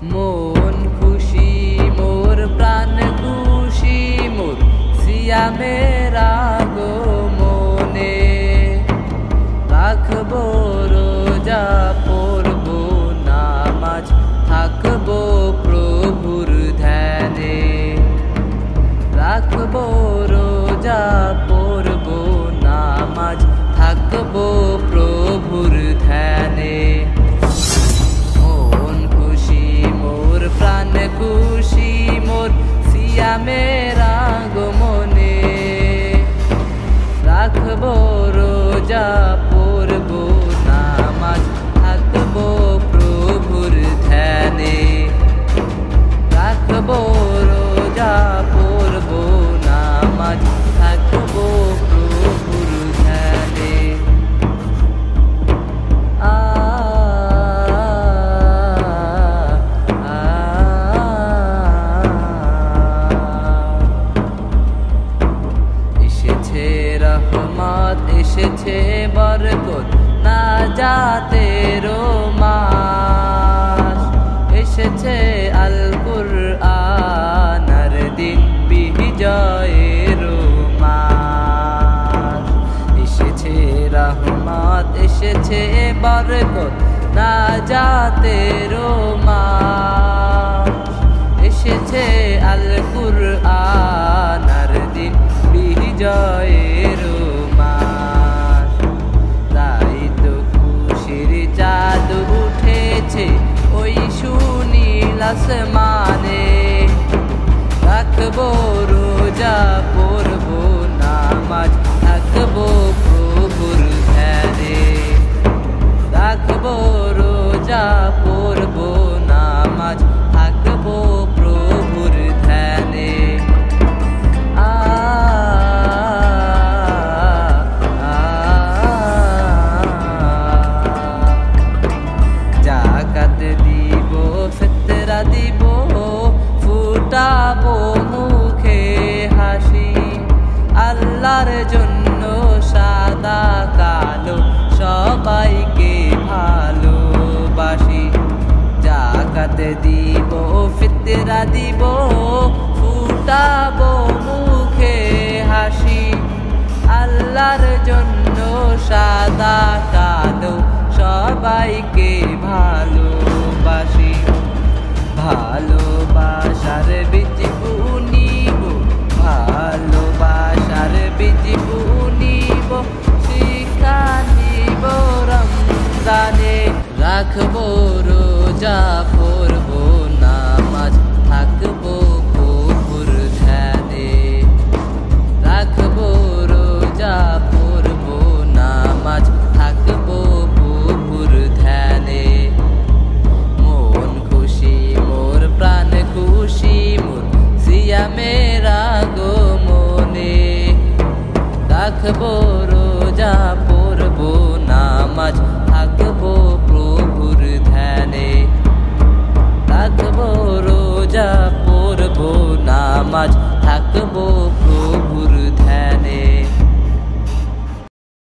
মন খুশি মোর প্রাণ খুশি মোর সিয়ামের আগমনে রাখবো রোজা পড়ব নামাজ থাকবো প্রভুর ধ্যানে রাখবো রোজা পড়ব নামাজ থাকবো প্রভুর ধ্যানে মন খুশি মোর প্রাণ খুশি মোর সিয়ামের আগমনে রাখবো রোজা পড়ব নামাজ থাকবো প্রভুর ধ্যানে রাখবো রোজা পড়ব নামাজ থাকবো প্রভুর ধ্যানে এসেছে রহমত এসেছে বরকত নাজাতের মাস এসেছে আল কুরআনের দিন বিজয়ের মাস এসেছে রহমত এসেছে বরকত নাজাতের মাস এসেছে আল কুরআনের দিন বিজয়ের মাস তাই তো খুশির চাঁদ উঠেছে ওই সুনীল আসমানে রাখবো রোজা পড়ব নামাজ থাকবো প্রভুর ধ্যানে রাখবো রোজা পড়ব নামাজ থাকবো প্রভুর ধ্যানে জাকাত দিব ফিতরা দিব ফুটাবো মুখে হাসি আল্লাহর জন্য সাদা কালো সবাইকে ভালোবাসি জাকাত দিব ফিতরা দিব ফুটাবো মুখে হাসি আল্লাহর জন্য সাদা কালো সবাইকে ভালোবাসি ভালোবাসার বীজ বুনিব ভালোবাসার বীজ বুনিব শিক্ষা নিব রমজানে রাখবো রোজা পড়ব নামাজ থাকবো প্রভুর ধ্যানে রাখবো রোজা পড়ব নামাজ থাকবো প্রভুর ধ্যানে মন খুশি মোর প্রাণ খুশি মোর সিয়ামের আগমনে রাখবো রোজা পড়ব নামাজ থাকবো প্রভুর ধ্যানে রাখবো রোজা পড়ব নামাজ